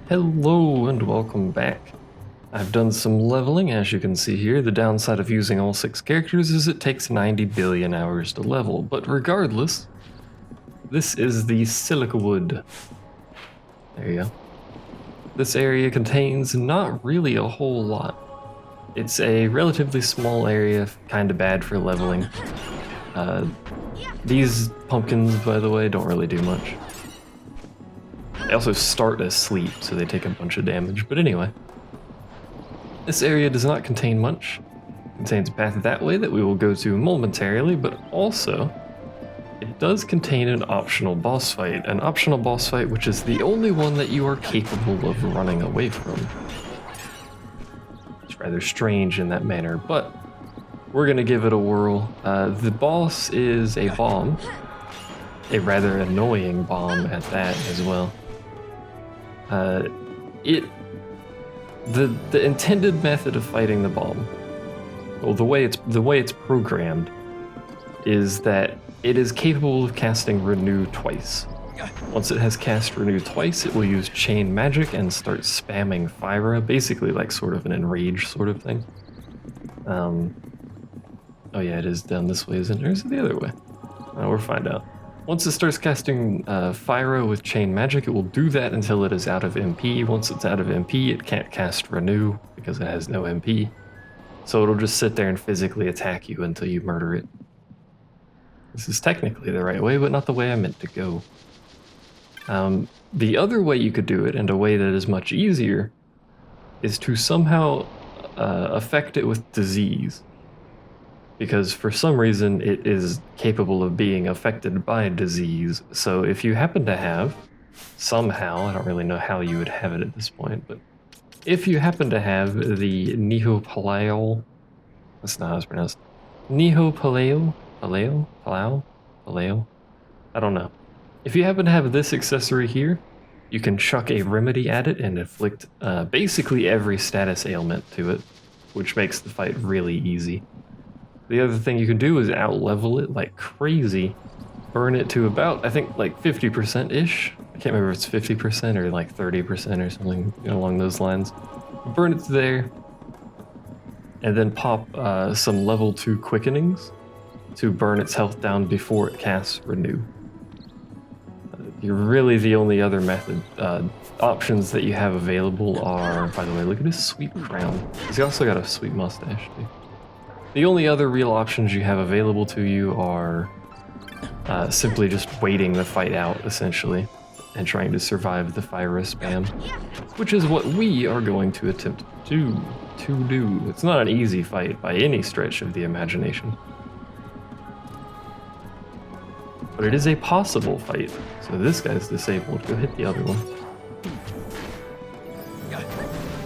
Hello and welcome back. I've done some leveling, as you can see here. The downside of using all 6 characters is it takes 90 billion hours to level, but regardless, this is the silica wood. There you go. This area contains not really a whole lot. It's a relatively small area, kind of bad for leveling. These pumpkins, by the way, don't really do much. They also start as sleep, so they take a bunch of damage. But anyway, this area does not contain much. It contains a path that way that we will go to momentarily, but also it does contain an optional boss fight. An optional boss fight which is the only one that you are capable of running away from. It's rather strange in that manner, but we're going to give it a whirl. The boss is a bomb. A rather annoying bomb at that as well. The intended method of fighting the bomb, well, the way it's programmed, is that it is capable of casting Renew twice. Once it has cast Renew twice, it will use Chain Magic and start spamming Fyra, basically like sort of an Enrage sort of thing. Oh yeah, it is down this way, isn't it? Or is it the other way? We'll find out. Once it starts casting Fyra with Chain Magic, it will do that until it is out of MP. Once it's out of MP, it can't cast Renew because it has no MP. So it'll just sit there and physically attack you until you murder it. This is technically the right way, but not the way I meant to go. The other way you could do it, and a way that is much easier, is to somehow affect it with disease. Because for some reason it is capable of being affected by disease. So if you happen to have, somehow, I don't really know how you would have it at this point, but if you happen to have the Nihopaleo, that's not how it's pronounced, Nihopaleo, Paleo, I don't know. If you happen to have this accessory here, you can chuck a remedy at it and inflict basically every status ailment to it, which makes the fight really easy. The other thing you can do is out-level it like crazy. Burn it to about, I think, like 50%-ish. I can't remember if it's 50% or like 30% or something along those lines. Burn it to there, and then pop some level 2 quickenings to burn its health down before it casts Renew. You're really the only other method. Options that you have available are, by the way, look at his sweet crown. He's also got a sweet mustache, too. The only other real options you have available to you are simply just waiting the fight out, essentially, and trying to survive the Fyra spam, which is what we are going to attempt to do. It's not an easy fight by any stretch of the imagination, but it is a possible fight. So this guy's disabled. Go hit the other one.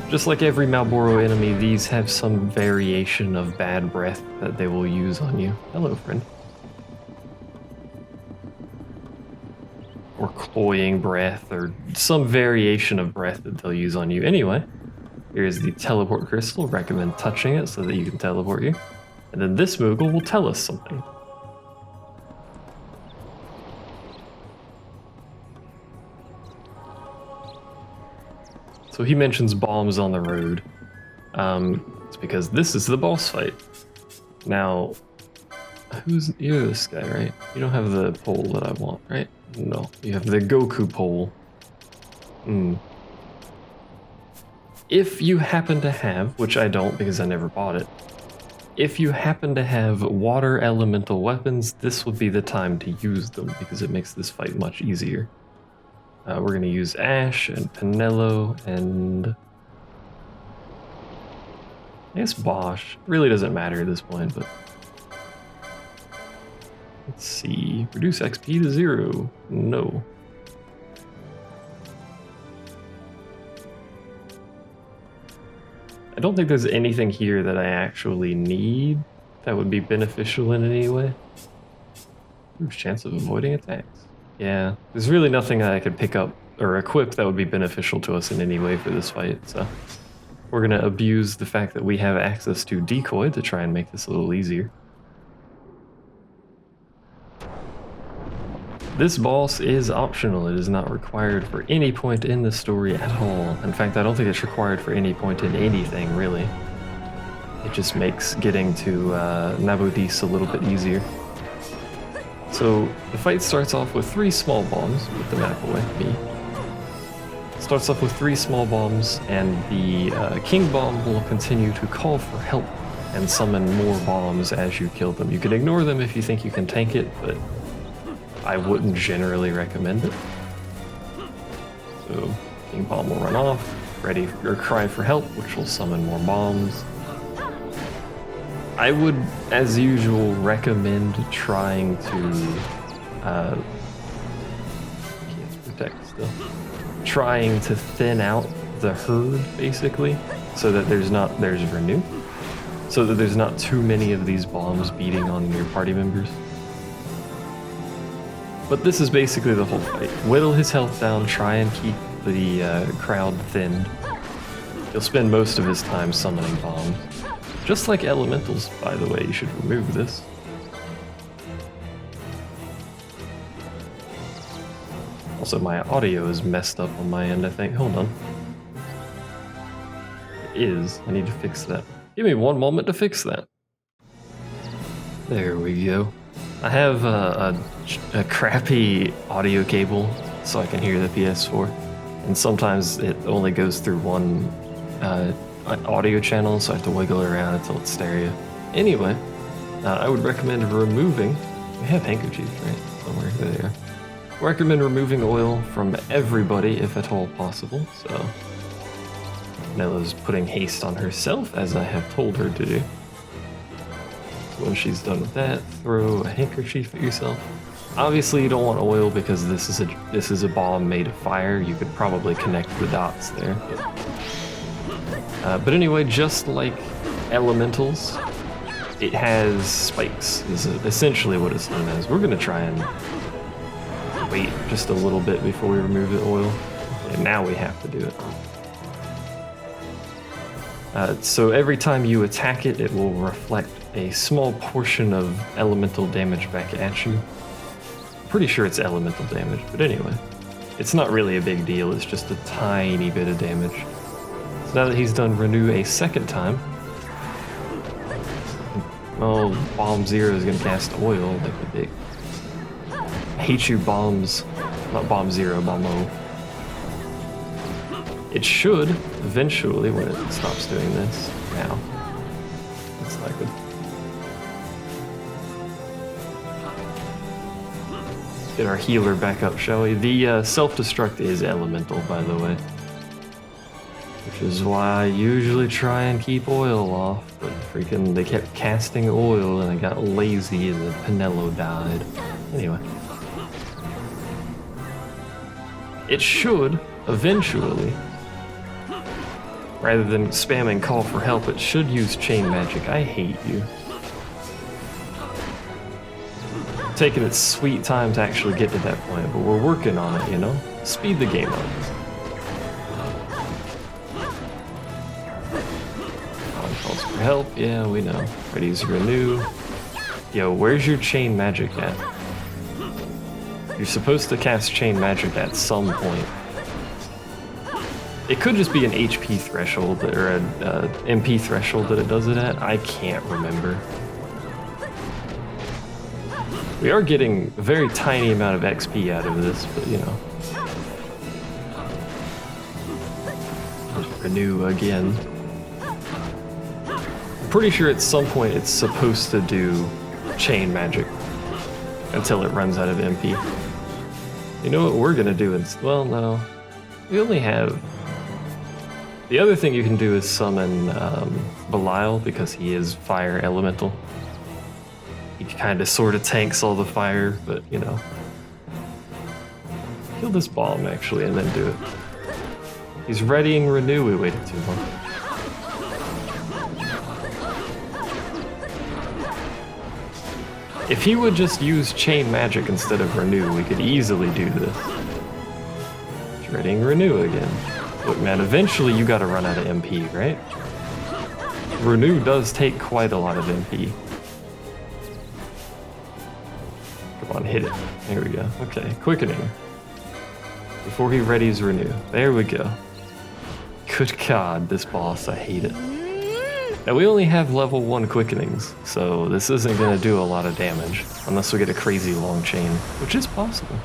Just like every Malboro enemy, these have some variation of bad breath that they will use on you. Hello, friend. Or cloying breath, or some variation of breath that they'll use on you. Anyway, here's the teleport crystal. Recommend touching it so that you can teleport you. And then this Moogle will tell us something. So he mentions bombs on the road. It's because this is the boss fight. Now, you're this guy, right? You don't have the pole that I want, right? No, you have the Goku pole. If you happen to have, which I don't because I never bought it, if you happen to have water elemental weapons, this would be the time to use them because it makes this fight much easier. We're going to use Ash and Pinello and I guess Bosch. Really doesn't matter at this point, but let's see. Reduce XP to 0. No. I don't think there's anything here that I actually need that would be beneficial in any way. There's chance of avoiding attacks. Yeah, there's really nothing that I could pick up or equip that would be beneficial to us in any way for this fight, so we're going to abuse the fact that we have access to Decoy to try and make this a little easier. This boss is optional. It is not required for any point in the story at all. In fact, I don't think it's required for any point in anything, really. It just makes getting to Nabudis a little bit easier. So the fight starts off with 3 small bombs, with the map away, me. Starts off with 3 small bombs, and the king bomb will continue to call for help and summon more bombs as you kill them. You can ignore them if you think you can tank it, but I wouldn't generally recommend it. So king bomb will run off, ready or cry for help, which will summon more bombs. I would, as usual, recommend trying to protect still. Trying to thin out the herd, basically, so that there's renew, so that there's not too many of these bombs beating on your party members. But this is basically the whole fight. Whittle his health down, try and keep the crowd thinned. He'll spend most of his time summoning bombs. Just like elementals, by the way, you should remove this. Also, my audio is messed up on my end, I think. Hold on. It is. I need to fix that. Give me one moment to fix that. There we go. I have a crappy audio cable so I can hear the PS4. And sometimes it only goes through one audio channel, so I have to wiggle it around until it's stereo. Anyway, I would recommend removing... We have handkerchiefs, right? Somewhere. There they are. I recommend removing oil from everybody if at all possible, so... Nella's putting haste on herself, as I have told her to do. So when she's done with that, throw a handkerchief at yourself. Obviously you don't want oil because this is a bomb made of fire. You could probably connect the dots there. But anyway, just like elementals, it has spikes, is essentially what it's known as. We're going to try and wait just a little bit before we remove the oil. And now we have to do it. So every time you attack it, it will reflect a small portion of elemental damage back at you. Pretty sure it's elemental damage, but anyway. It's not really a big deal, it's just a tiny bit of damage. So now that he's done renew a second time, oh, Bomb Zero is gonna cast oil like a dick. I hate you, bombs. Not Bomb Zero, Bomb O. It should, eventually, when it stops doing this. Now. That's not good. Get our healer back up, shall we? The self-destruct is elemental, by the way. Which is why I usually try and keep oil off, but freaking they kept casting oil and I got lazy and the Pinello died. Anyway. It should, eventually, rather than spamming call for help, it should use chain magic. I hate you. Taking its sweet time to actually get to that point, but we're working on it, you know? Speed the game up. Calls for help, yeah, we know. Ready to renew. Yo, where's your chain magic at? You're supposed to cast chain magic at some point. It could just be an HP threshold or an MP threshold that it does it at. I can't remember. We are getting a very tiny amount of XP out of this, but you know. Just renew again. I'm pretty sure at some point it's supposed to do chain magic until it runs out of MP. You know what we're gonna do? Well, no. We only have... The other thing you can do is summon Belial, because he is fire elemental. He kind of sort of tanks all the fire, but you know. Kill this bomb actually and then do it. He's readying renew, we waited too long. If he would just use chain magic instead of renew, we could easily do this. He's readying renew again. Look man, eventually you gotta run out of MP, right? Renew does take quite a lot of MP. Come on, hit it. There we go. Okay, quickening. Before he readies renew. There we go. Good God, this boss, I hate it. Now we only have level 1 quickenings, so this isn't gonna do a lot of damage, unless we get a crazy long chain, which is possible.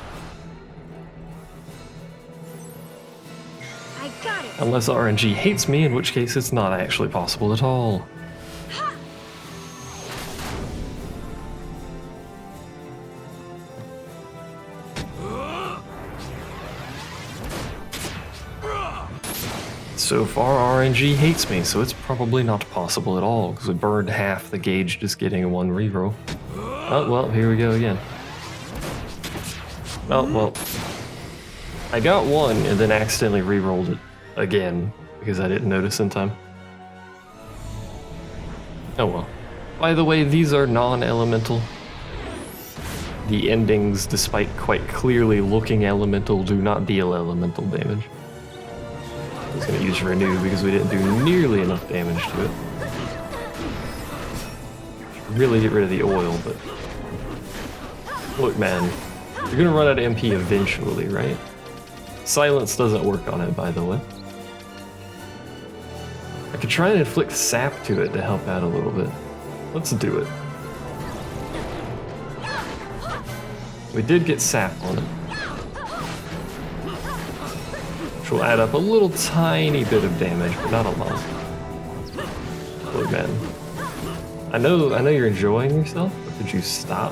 I got it. Unless RNG hates me, in which case it's not actually possible at all. So far, RNG hates me, so it's probably not possible at all, because we burned half the gauge just getting one reroll. Oh, well, here we go again. Oh, well. I got one and then accidentally rerolled it again, because I didn't notice in time. Oh well. By the way, these are non-elemental. The endings, despite quite clearly looking elemental, do not deal elemental damage. I was going to use Renew because we didn't do nearly enough damage to it. Really get rid of the oil, but... Look, man. You're going to run out of MP eventually, right? Silence doesn't work on it, by the way. I could try and inflict sap to it to help out a little bit. Let's do it. We did get sap on it. Which will add up a little tiny bit of damage, but not a lot. Look, man. I know you're enjoying yourself, but could you stop?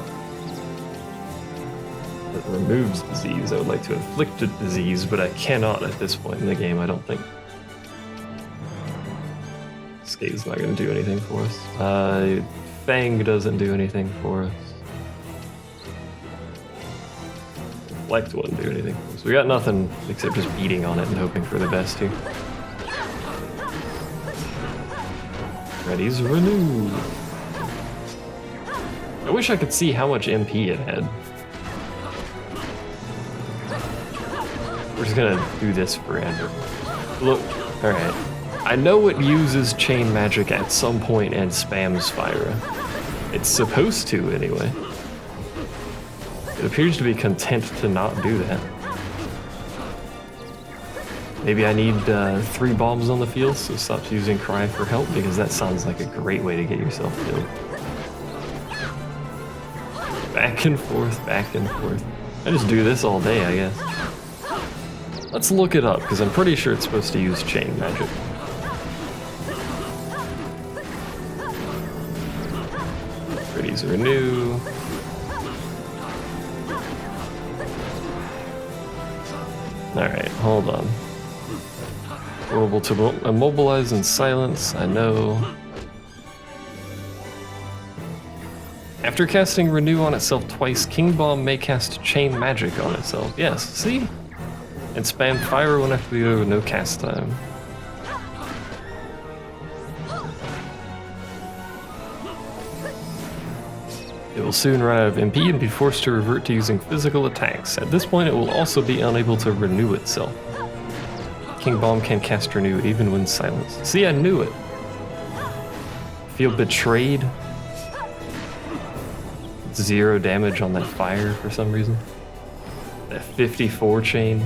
That removes disease. I would like to inflict a disease, but I cannot at this point in the game, I don't think. Skate's not going to do anything for us. Fang doesn't do anything for us. Reflect wouldn't do anything for us. We got nothing except just beating on it and hoping for the best here. Ready's Renew. I wish I could see how much MP it had. We're just gonna do this forever. Look, alright. I know it uses chain magic at some point and spams Spyra. It's supposed to, anyway. It appears to be content to not do that. Maybe I need 3 bombs on the field, so it stops using Cry for help, because that sounds like a great way to get yourself killed. Back and forth, back and forth. I just do this all day, I guess. Let's look it up, because I'm pretty sure it's supposed to use chain magic. Ready's Renew. Alright, hold on. Able to immobilize and silence, I know. After casting Renew on itself twice, King Bomb may cast Chain Magic on itself. Yes, see? And spam Fire when after the with no cast time. It will soon run out of MP and be forced to revert to using physical attacks. At this point, it will also be unable to renew itself. King Bomb can cast Renew even when silenced. See, I knew it. Feel betrayed. 0 damage on that fire for some reason. That 54 chain.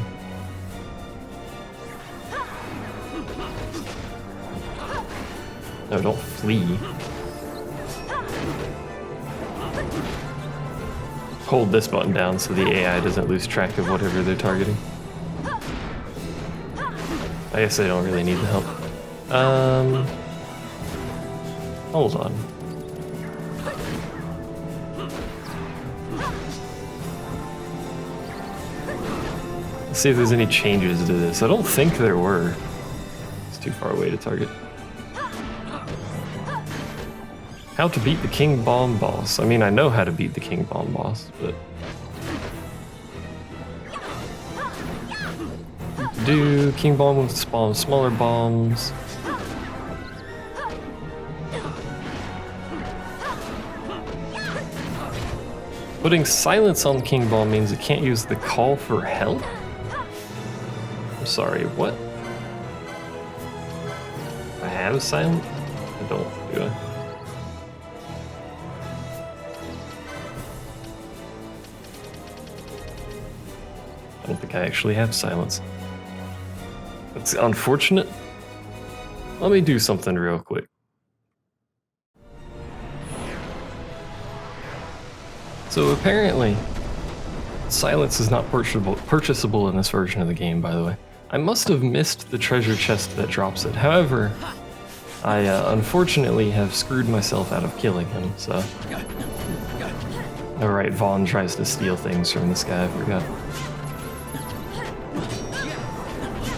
No, don't flee. Hold this button down so the AI doesn't lose track of whatever they're targeting. I guess they don't really need the help. Hold on. Let's see if there's any changes to this. I don't think there were. It's too far away to target. How to beat the King Bomb boss. I mean, I know how to beat the King Bomb boss, but... Do King Bomb will spawn smaller bombs. Putting silence on King Bomb means it can't use the call for help? I'm sorry, what? I have silence? I don't, do I? think I actually have silence. It's unfortunate. Let me do something real quick. So apparently, silence is not purchasable in this version of the game, by the way. I must have missed the treasure chest that drops it. However, I unfortunately have screwed myself out of killing him, so... Alright, Vaughn tries to steal things from this guy, I forgot.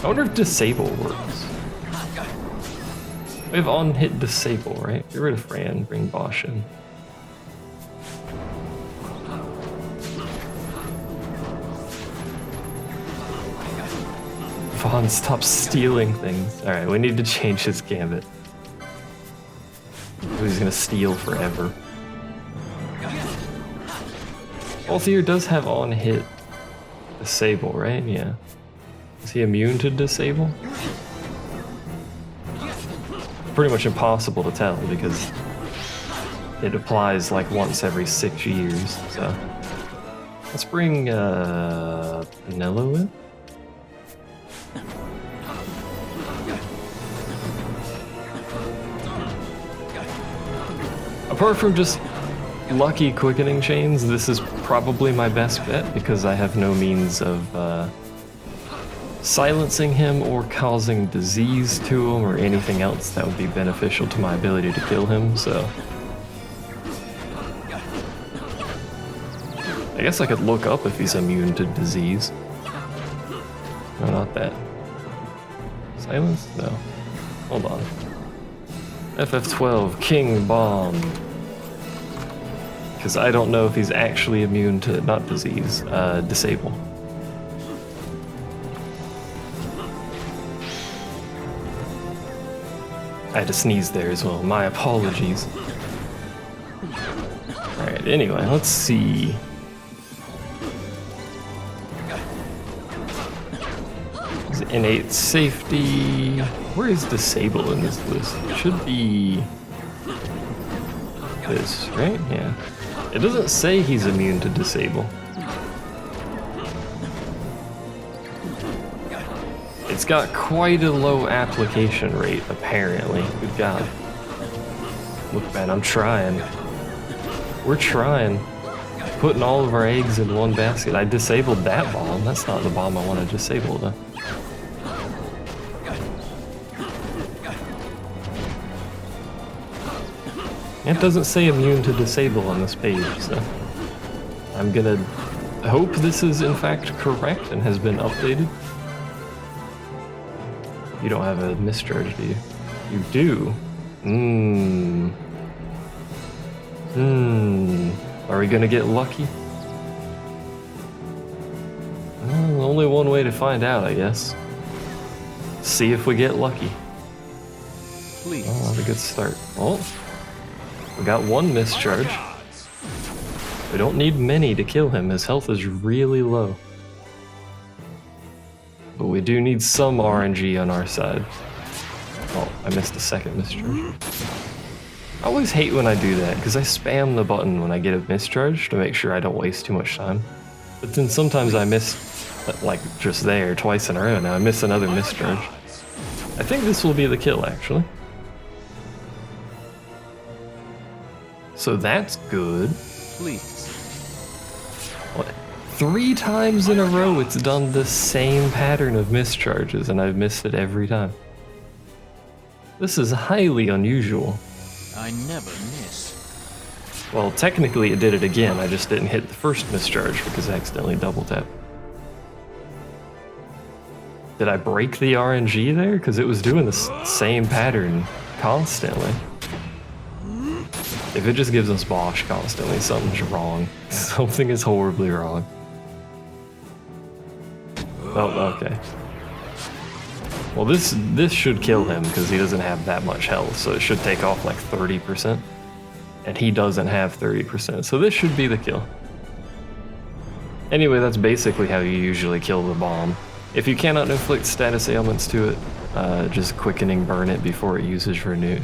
I wonder if disable works. We have on-hit disable, right? Get rid of Fran, bring Bosch in. Vaughn, stop stealing things. Alright, we need to change his gambit. He's gonna steal forever. Altair does have on-hit disable, right? Yeah. Is he immune to disable? Pretty much impossible to tell because it applies like once every 6 years, so. Let's bring Pinello in. Apart from just lucky quickening chains, this is probably my best bet because I have no means of silencing him or causing disease to him or anything else that would be beneficial to my ability to kill him, so... I guess I could look up if he's immune to disease. No, not that. Silence? No. Hold on. FF12, King Bomb. Because I don't know if he's actually immune to, not disease, disable. I had to sneeze there as well, my apologies. Alright, anyway, let's see. Is it innate safety? Where is disable in this list? It should be this, right? Yeah. It doesn't say he's immune to disable. It's got quite a low application rate, apparently. Good God. Look, man, I'm trying. We're trying. Putting all of our eggs in one basket. I disabled that bomb. That's not the bomb I want to disable, though. It doesn't say immune to disable on this page, so I'm gonna hope this is in fact correct and has been updated. You don't have a mischarge, do you? You do? Are we gonna get lucky? Well, only one way to find out, I guess. See if we get lucky. Please. Oh, that's a good start. Oh. We got one mischarge. We don't need many to kill him. His health is really low. But we do need some RNG on our side. Oh, I missed a second mischarge. I always hate when I do that, because I spam the button when I get a mischarge to make sure I don't waste too much time. But then sometimes I miss, like, just there twice in a row. Now I miss another mischarge. I think this will be the kill, actually. So that's good. Please. What? 3 times in a row it's done the same pattern of mischarges and I've missed it every time. This is highly unusual. I never miss. Well, technically it did it again, I just didn't hit the first mischarge because I accidentally double tapped. Did I break the RNG there? Because it was doing the same pattern constantly. If it just gives us Bosch constantly, something's wrong. Something is horribly wrong. Oh, okay. Well, this should kill him because he doesn't have that much health, so it should take off like 30%. And he doesn't have 30%, so this should be the kill. Anyway, that's basically how you usually kill the bomb. If you cannot inflict status ailments to it, just quickening burn it before it uses renew.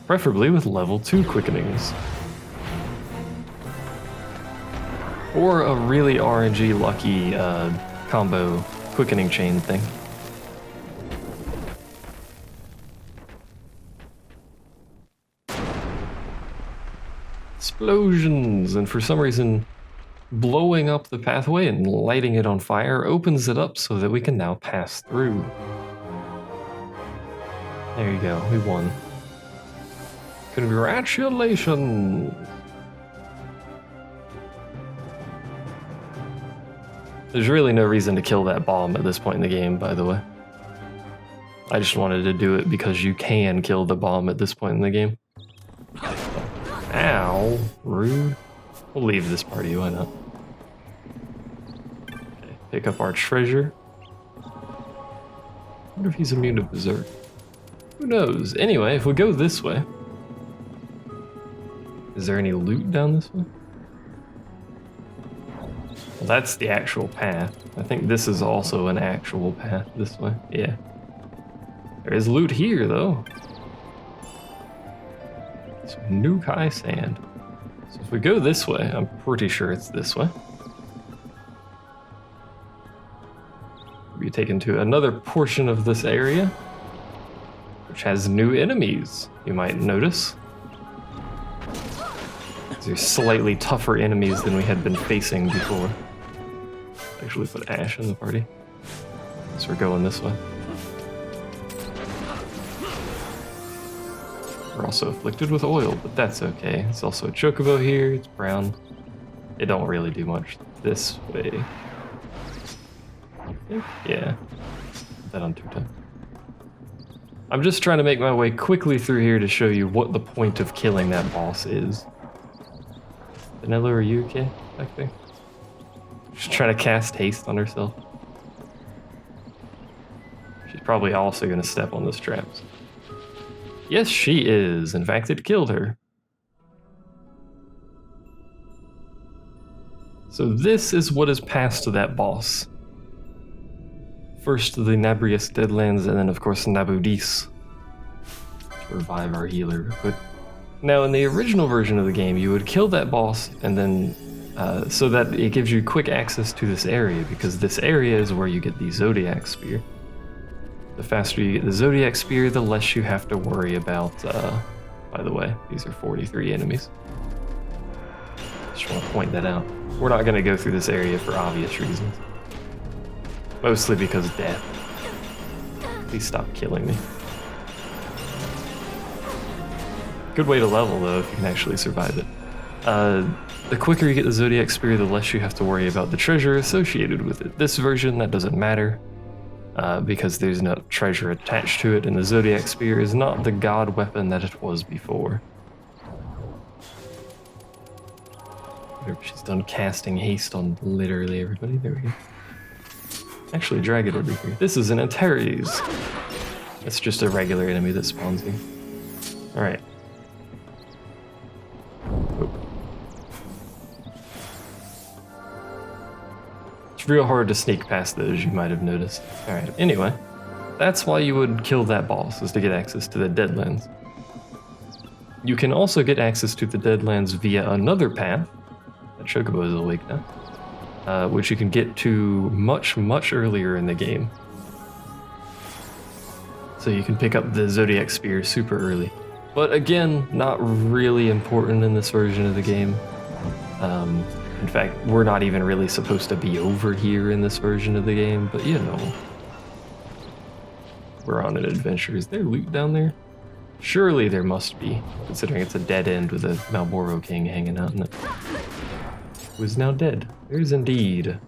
Preferably with level 2 quickenings. Or a really RNG lucky combo quickening chain thing. Explosions, and for some reason, blowing up the pathway and lighting it on fire opens it up so that we can now pass through. There you go, we won. Congratulations! There's really no reason to kill that bomb at this point in the game, by the way. I just wanted to do it because you can kill the bomb at this point in the game. Ow, rude. We'll leave this party, why not? Okay, pick up our treasure. I wonder if he's immune to berserk. Who knows? Anyway, if we go this way... Is there any loot down this way? Well, that's the actual path. I think this is also an actual path this way. Yeah. There is loot here, though. Some Nukai sand. So if we go this way, I'm pretty sure it's this way. We'll be taken to another portion of this area, which has new enemies, you might notice. These are slightly tougher enemies than we had been facing before. Actually put Ash in the party. So we're going this way. We're also afflicted with oil, but that's okay. It's also a chocobo here, it's brown. It don't really do much this way. Yeah. Put that on 2 times. I'm just trying to make my way quickly through here to show you what the point of killing that boss is. Vanilla, are you okay back there? She's trying to cast haste on herself. She's probably also going to step on those traps. Yes, she is. In fact, it killed her. So this is what is passed to that boss. First the Nabrius Deadlands, and then of course Nabudis. To revive our healer. But now in the original version of the game, you would kill that boss, and then so that it gives you quick access to this area, because this area is where you get the Zodiac Spear. The faster you get the Zodiac Spear, the less you have to worry about, by the way, these are 43 enemies. Just want to point that out. We're not going to go through this area for obvious reasons. Mostly because of death. Please stop killing me. Good way to level, though, if you can actually survive it. The quicker you get the Zodiac Spear, the less you have to worry about the treasure associated with it. This version, that doesn't matter. Because there's no treasure attached to it, and the Zodiac Spear is not the god weapon that it was before. She's done casting haste on literally everybody. There we go. Actually, drag it over here. This is an Antares. It's just a regular enemy that spawns here. Alright. It's real hard to sneak past those, you might have noticed. Alright, anyway. That's why you would kill that boss, is to get access to the Deadlands. You can also get access to the Deadlands via another path. That Chocobo is awake now. Which you can get to much, much earlier in the game. So you can pick up the Zodiac Spear super early. But again, not really important in this version of the game. In fact, we're not even really supposed to be over here in this version of the game, but you know. We're on an adventure. Is there loot down there? Surely there must be, considering it's a dead end with a Malboro King hanging out in it. Who is now dead. There's indeed.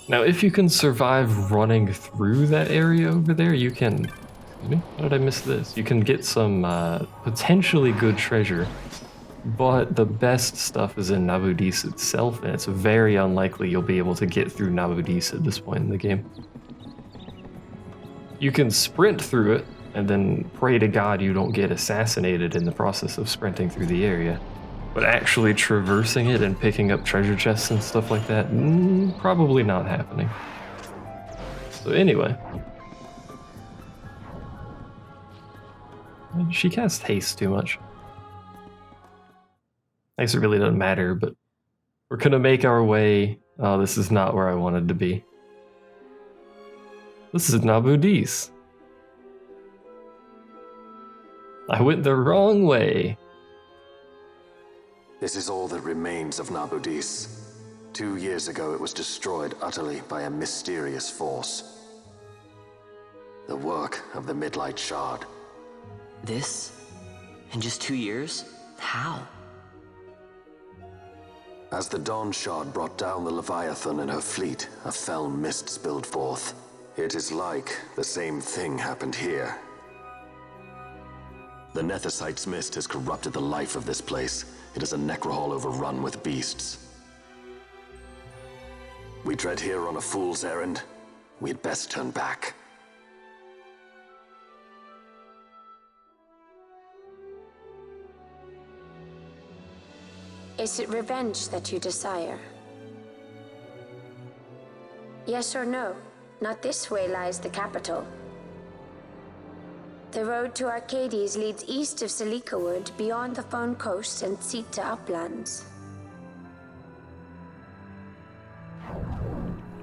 Now, if you can survive running through that area over there, you can... Excuse me? How did I miss this? You can get some potentially good treasure. But the best stuff is in Nabudis itself, and it's very unlikely you'll be able to get through Nabudis at this point in the game. You can sprint through it, and then pray to God you don't get assassinated in the process of sprinting through the area. But actually traversing it and picking up treasure chests and stuff like that, probably not happening. So anyway. She casts haste too much. I guess it really doesn't matter, but we're gonna make our way Oh, this is not where I wanted to be. This is Nabudis. I went the wrong way. This is all that remains of Nabudis. 2 years ago, it was destroyed utterly by a mysterious force. The work of the Midlight Shard. This? In just 2 years? How? As the Dawn Shard brought down the Leviathan and her fleet, a fell mist spilled forth. It is like the same thing happened here. The Nethicite's mist has corrupted the life of this place. It is a necrohol overrun with beasts. We tread here on a fool's errand. We had best turn back. Is it revenge that you desire? Yes or no? Not this way lies the capital. The road to Arcades leads east of Selikawood, beyond the Phone Coast and Sita Uplands.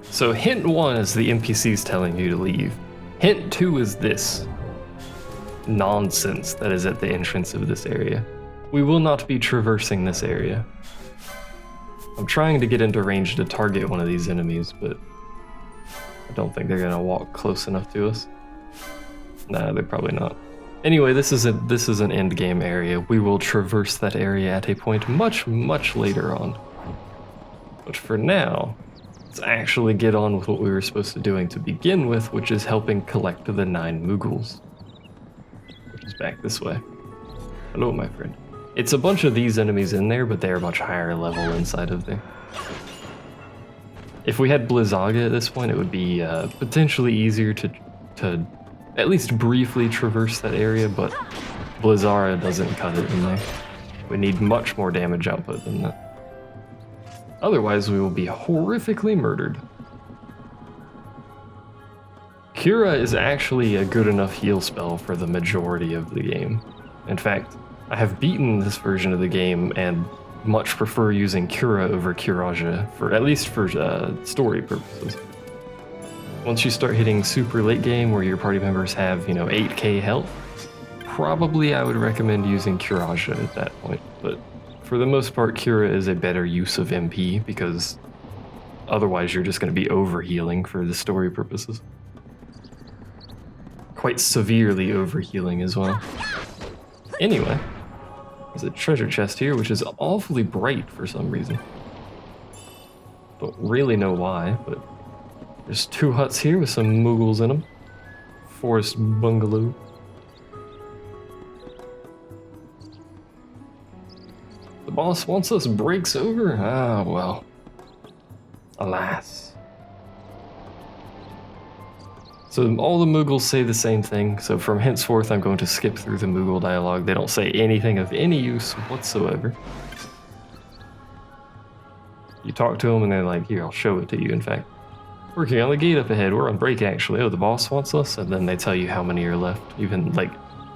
So hint 1 is the NPCs telling you to leave. Hint 2 is this nonsense that is at the entrance of this area. We will not be traversing this area. I'm trying to get into range to target one of these enemies, but I don't think they're gonna walk close enough to us. Nah, they're probably not. Anyway, this is an end game area. We will traverse that area at a point much, much later on. But for now, let's actually get on with what we were supposed to doing to begin with, which is helping collect the 9 Moogles. Which is back this way. Hello, my friend. It's a bunch of these enemies in there, but they're much higher level inside of there. If we had Blizzaga at this point, it would be potentially easier to at least briefly traverse that area, but Blizzara doesn't cut it in there. We need much more damage output than that. Otherwise, we will be horrifically murdered. Cura is actually a good enough heal spell for the majority of the game. In fact, I have beaten this version of the game and much prefer using Cura over Curaja, at least for story purposes. Once you start hitting super late game where your party members have, 8k health, probably I would recommend using Curaja at that point. But for the most part, Cura is a better use of MP because otherwise you're just going to be overhealing for the story purposes. Quite severely overhealing as well. Anyway, there's a treasure chest here which is awfully bright for some reason. Don't really know why, but there's 2 huts here with some Moogles in them. Forest bungalow. The boss wants us breaks over? Ah, well. Alas. So all the Moogles say the same thing, so from henceforth I'm going to skip through the Moogle dialogue. They don't say anything of any use whatsoever. You talk to them and they're like, here, I'll show it to you, in fact. Working on the gate up ahead. We're on break, actually. Oh, the boss wants us? And then they tell you how many are left. Even,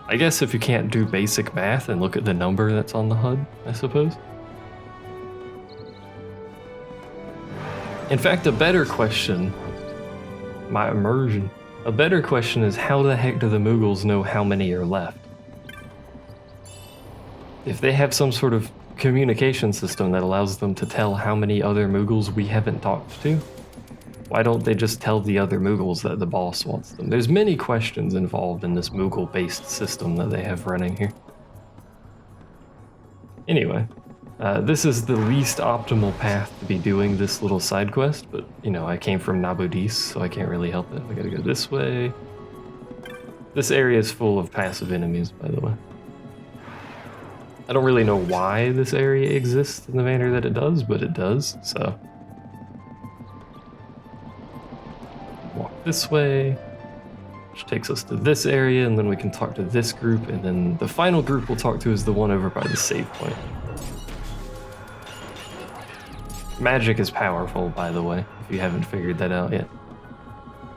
I guess if you can't do basic math and look at the number that's on the HUD, I suppose. In fact, a better question... My immersion. A better question is, how the heck do the Moogles know how many are left? If they have some sort of communication system that allows them to tell how many other Moogles we haven't talked to, why don't they just tell the other Moogles that the boss wants them? There's many questions involved in this Moogle-based system that they have running here. Anyway, this is the least optimal path to be doing this little side quest, but, I came from Nabudis, so I can't really help it. I gotta go this way. This area is full of passive enemies, by the way. I don't really know why this area exists in the manner that it does, but it does, so... Walk this way, which takes us to this area, and then we can talk to this group, and then the final group we'll talk to is the one over by the save point. Magic is powerful, by the way, if you haven't figured that out yet.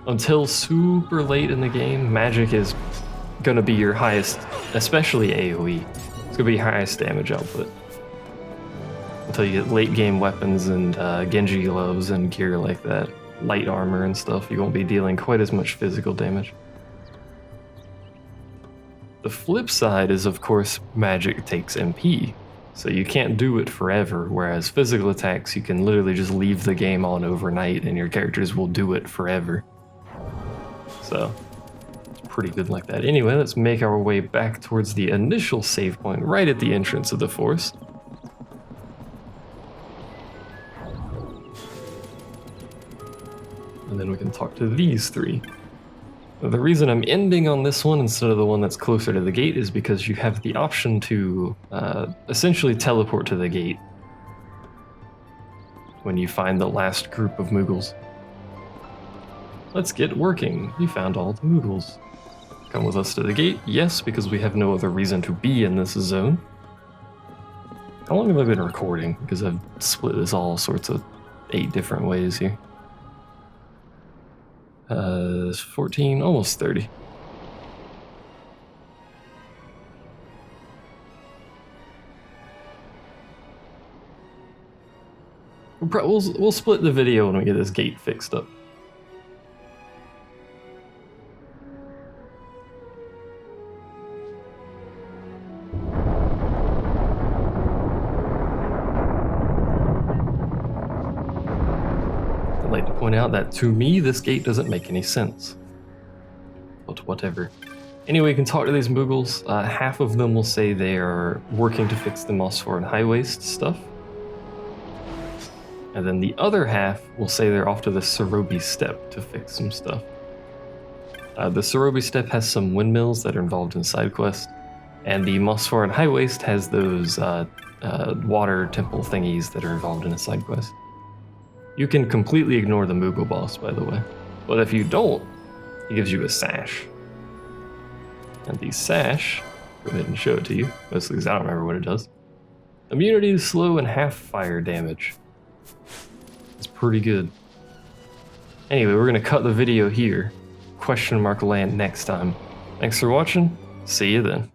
Until super late in the game, magic is gonna be your highest, especially AoE. It's gonna be your highest damage output. Until until you get late game weapons and Genji gloves and gear like that, light armor and stuff, you won't be dealing quite as much physical damage. The flip side is, of course, magic takes MP, so you can't do it forever, whereas physical attacks, you can literally just leave the game on overnight and your characters will do it forever. So, it's pretty good like that. Anyway, let's make our way back towards the initial save point, right at the entrance of the forest. And then we can talk to these three. The reason I'm ending on this one instead of the one that's closer to the gate is because you have the option to essentially teleport to the gate when you find the last group of Moogles. Let's get working. We found all the Moogles. Come with us to the gate? Yes, because we have no other reason to be in this zone. How long have I been recording? Because I've split this all sorts of 8 different ways here. 14, almost 30. We'll split the video when we get this gate fixed up. I'd like to point out that to me, this gate doesn't make any sense. But whatever. Anyway, you can talk to these Moogles. Half of them will say they are working to fix the Mossfor and High Waste stuff. And then the other half will say they're off to the Cerobi Steppe to fix some stuff. The Cerobi Steppe has some windmills that are involved in side quests, and the Mossfor and High Waste has those water temple thingies that are involved in a side quest. You can completely ignore the Moogle boss, by the way. But if you don't, he gives you a sash. And the sash, go ahead and show it to you, mostly because I don't remember what it does. Immunity to slow and half fire damage. It's pretty good. Anyway, we're gonna cut the video here. Question mark land next time. Thanks for watching. See you then.